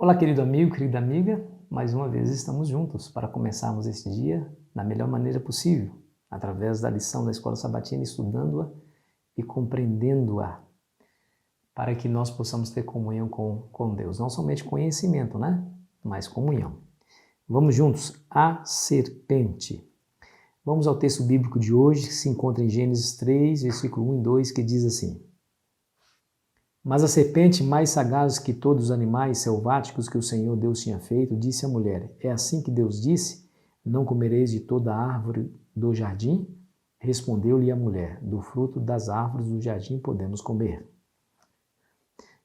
Olá, querido amigo, querida amiga, mais uma vez estamos juntos para começarmos este dia da melhor maneira possível, através da lição da Escola Sabatina, estudando-a e compreendendo-a, para que nós possamos ter comunhão com Deus. Não somente conhecimento, mas comunhão. Vamos juntos. A serpente. Vamos ao texto bíblico de hoje, que se encontra em Gênesis 3, versículo 1 e 2, que diz assim: Mas a serpente, mais sagaz que todos os animais selváticos que o Senhor Deus tinha feito, disse à mulher: É assim que Deus disse: Não comereis de toda a árvore do jardim? Respondeu-lhe a mulher: Do fruto das árvores do jardim podemos comer.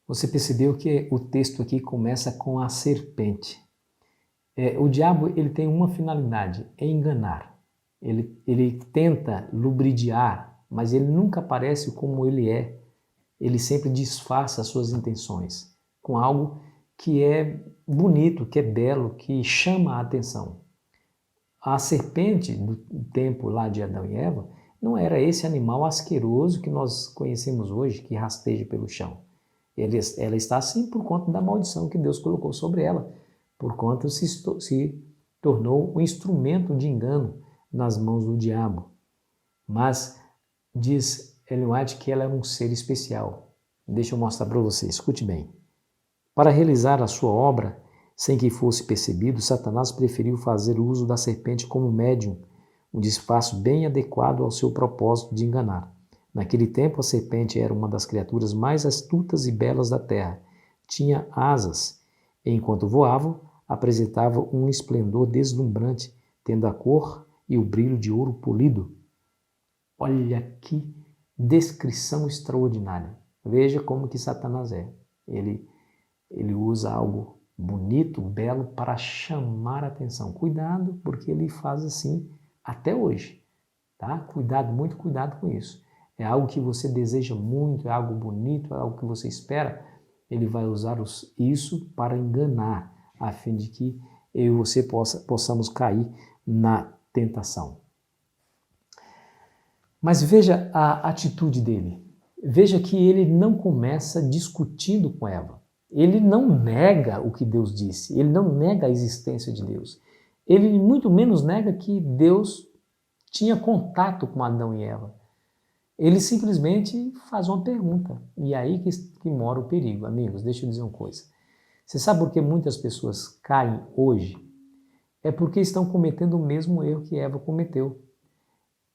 Você percebeu que o texto aqui começa com a serpente. O diabo ele tem uma finalidade, é enganar. Ele tenta lubridiar, mas ele nunca aparece como ele é. Ele sempre disfarça as suas intenções com algo que é bonito, que é belo, que chama a atenção. A serpente do tempo lá de Adão e Eva não era esse animal asqueroso que nós conhecemos hoje, que rasteja pelo chão. Ela está assim por conta da maldição que Deus colocou sobre ela, por conta se tornou um instrumento de engano nas mãos do diabo. Mas diz Ellen White que ela é um ser especial. Deixa eu mostrar para você, escute bem. Para realizar a sua obra, sem que fosse percebido, Satanás preferiu fazer uso da serpente como médium, um disfarce bem adequado ao seu propósito de enganar. Naquele tempo, a serpente era uma das criaturas mais astutas e belas da terra. Tinha asas, e enquanto voava, apresentava um esplendor deslumbrante, tendo a cor e o brilho de ouro polido. Olha que descrição extraordinária. Veja como que Satanás é. Ele usa algo bonito, belo, para chamar a atenção. Cuidado, porque ele faz assim até hoje. Tá? Cuidado, muito cuidado com isso. É algo que você deseja muito, é algo bonito, é algo que você espera. Ele vai usar isso para enganar, a fim de que eu e você possamos cair na tentação. Mas veja a atitude dele. Veja que ele não começa discutindo com Eva. Ele não nega o que Deus disse. Ele não nega a existência de Deus. Ele muito menos nega que Deus tinha contato com Adão e Eva. Ele simplesmente faz uma pergunta. E é aí que mora o perigo. Amigos, deixa eu dizer uma coisa. Você sabe por que muitas pessoas caem hoje? É porque estão cometendo o mesmo erro que Eva cometeu.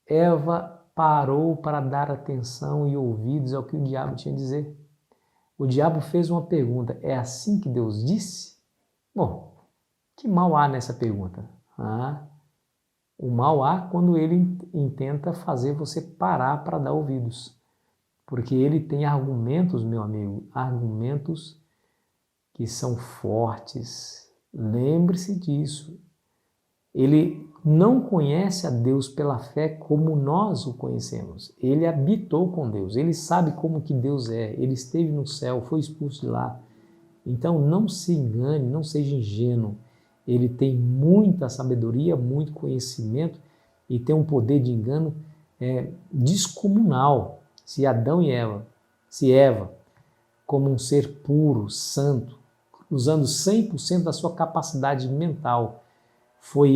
Eva parou para dar atenção e ouvidos ao que o diabo tinha a dizer. O diabo fez uma pergunta: é assim que Deus disse? Bom, que mal há nessa pergunta? O mal há quando ele intenta fazer você parar para dar ouvidos. Porque ele tem argumentos, meu amigo, argumentos que são fortes. Lembre-se disso. Ele não conhece a Deus pela fé como nós o conhecemos. Ele habitou com Deus, ele sabe como que Deus é, ele esteve no céu, foi expulso de lá. Então não se engane, não seja ingênuo. Ele tem muita sabedoria, muito conhecimento e tem um poder de engano descomunal. Se Eva, como um ser puro, santo, usando 100% da sua capacidade mental, foi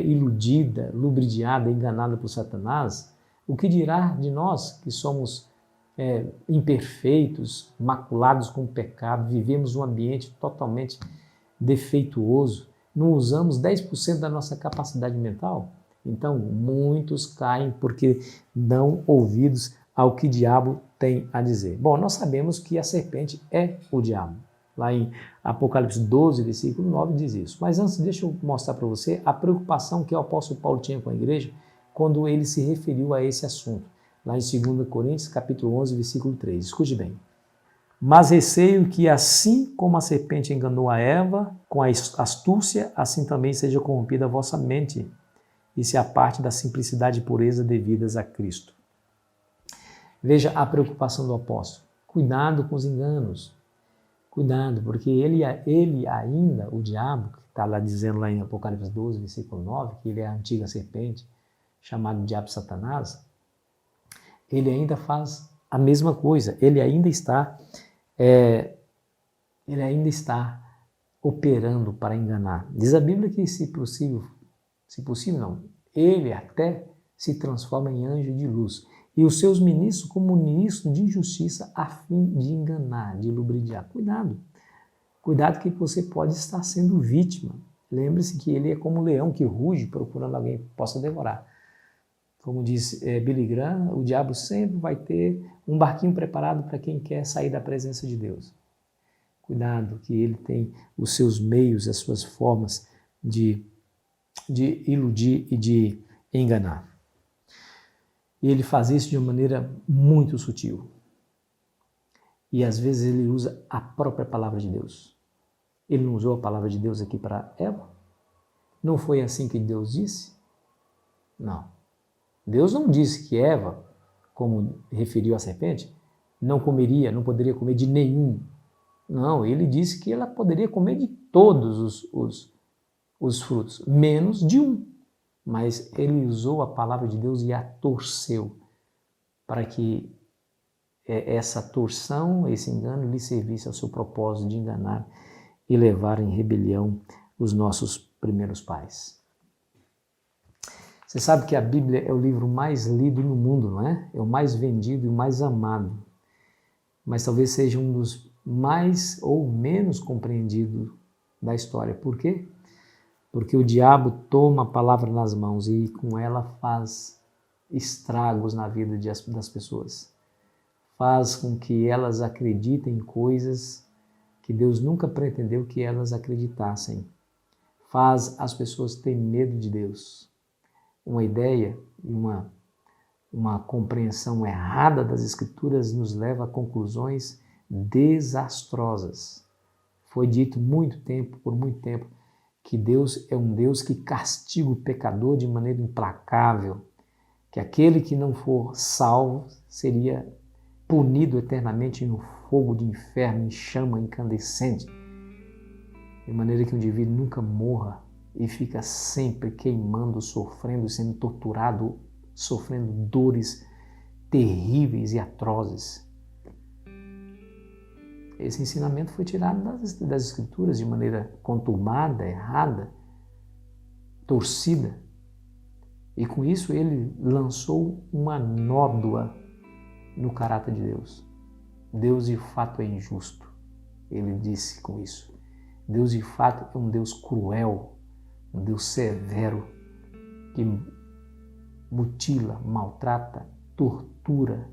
iludida, lubridiada, enganada por Satanás, o que dirá de nós que somos imperfeitos, maculados com o pecado, vivemos um ambiente totalmente defeituoso, não usamos 10% da nossa capacidade mental? Então, muitos caem porque dão ouvidos ao que o diabo tem a dizer. Bom, nós sabemos que a serpente é o diabo. Lá em Apocalipse 12, versículo 9, diz isso. Mas antes, deixa eu mostrar para você a preocupação que o apóstolo Paulo tinha com a igreja quando ele se referiu a esse assunto. Lá em 2 Coríntios, capítulo 11, versículo 3. Escute bem. Mas receio que assim como a serpente enganou a Eva com a astúcia, assim também seja corrompida a vossa mente e se aparte da simplicidade e pureza devidas a Cristo. Veja a preocupação do apóstolo. Cuidado com os enganos. Cuidado, porque ele ainda, o diabo, que está lá dizendo lá em Apocalipse 12, versículo 9, que ele é a antiga serpente, chamado diabo Satanás, ele ainda faz a mesma coisa, ele ainda está operando para enganar. Diz a Bíblia que, se possível não, ele até se transforma em anjo de luz, e os seus ministros como ministro de justiça, a fim de enganar, de lubridiar. Cuidado, cuidado que você pode estar sendo vítima. Lembre-se que ele é como um leão que ruge procurando alguém que possa devorar. Como diz Billy Graham, o diabo sempre vai ter um barquinho preparado para quem quer sair da presença de Deus. Cuidado, que ele tem os seus meios, as suas formas de iludir e de enganar. E ele faz isso de uma maneira muito sutil. E às vezes ele usa a própria palavra de Deus. Ele não usou a palavra de Deus aqui para Eva? Não foi assim que Deus disse? Não. Deus não disse que Eva, como referiu a serpente, não poderia comer de nenhum. Não, ele disse que ela poderia comer de todos os frutos, menos de um. Mas ele usou a palavra de Deus e a torceu, para que essa torção, esse engano, lhe servisse ao seu propósito de enganar e levar em rebelião os nossos primeiros pais. Você sabe que a Bíblia é o livro mais lido no mundo, não é? É o mais vendido e o mais amado. Mas talvez seja um dos mais ou menos compreendidos da história. Por quê? Porque o diabo toma a palavra nas mãos e com ela faz estragos na vida das pessoas. Faz com que elas acreditem em coisas que Deus nunca pretendeu que elas acreditassem. Faz as pessoas terem medo de Deus. Uma ideia e uma compreensão errada das Escrituras nos leva a conclusões desastrosas. Foi dito por muito tempo, que Deus é um Deus que castiga o pecador de maneira implacável, que aquele que não for salvo seria punido eternamente em um fogo de inferno, em chama incandescente, de maneira que o indivíduo nunca morra e fica sempre queimando, sofrendo, sendo torturado, sofrendo dores terríveis e atrozes. Esse ensinamento foi tirado das Escrituras de maneira conturbada, errada, torcida. E com isso ele lançou uma nódoa no caráter de Deus. Deus de fato é injusto, ele disse com isso. Deus de fato é um Deus cruel, um Deus severo, que mutila, maltrata, tortura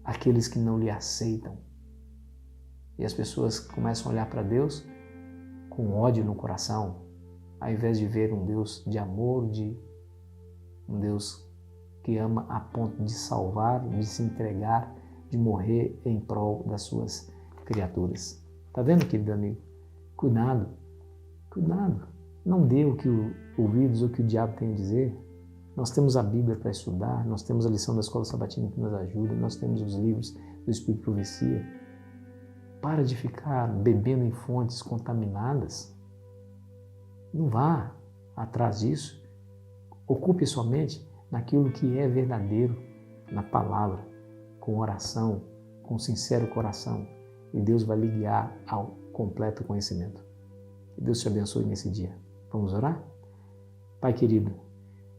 aqueles que não lhe aceitam. E as pessoas começam a olhar para Deus com ódio no coração, ao invés de ver um Deus de amor, um Deus que ama a ponto de salvar, de se entregar, de morrer em prol das suas criaturas. Está vendo, querido amigo? Cuidado, cuidado. Não dê ouvidos ao que o diabo tem a dizer. Nós temos a Bíblia para estudar, nós temos a lição da Escola Sabatina que nos ajuda, nós temos os livros do Espírito de Profecia. Para de ficar bebendo em fontes contaminadas. Não vá atrás disso. Ocupe sua mente naquilo que é verdadeiro, na palavra, com oração, com sincero coração. E Deus vai lhe guiar ao completo conhecimento. Que Deus te abençoe nesse dia. Vamos orar? Pai querido,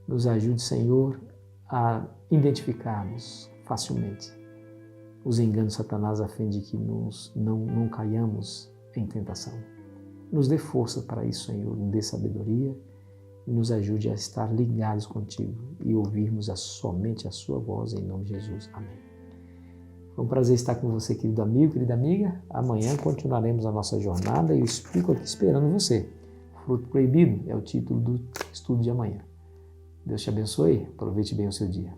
nos ajude, Senhor, a identificarmos facilmente os enganos de Satanás, a fim de que não caiamos em tentação. Nos dê força para isso, Senhor, nos dê sabedoria e nos ajude a estar ligados contigo e ouvirmos somente a sua voz, em nome de Jesus. Amém. Foi um prazer estar com você, querido amigo, querida amiga. Amanhã continuaremos a nossa jornada e eu fico aqui esperando você. Fruto Proibido é o título do estudo de amanhã. Deus te abençoe, aproveite bem o seu dia.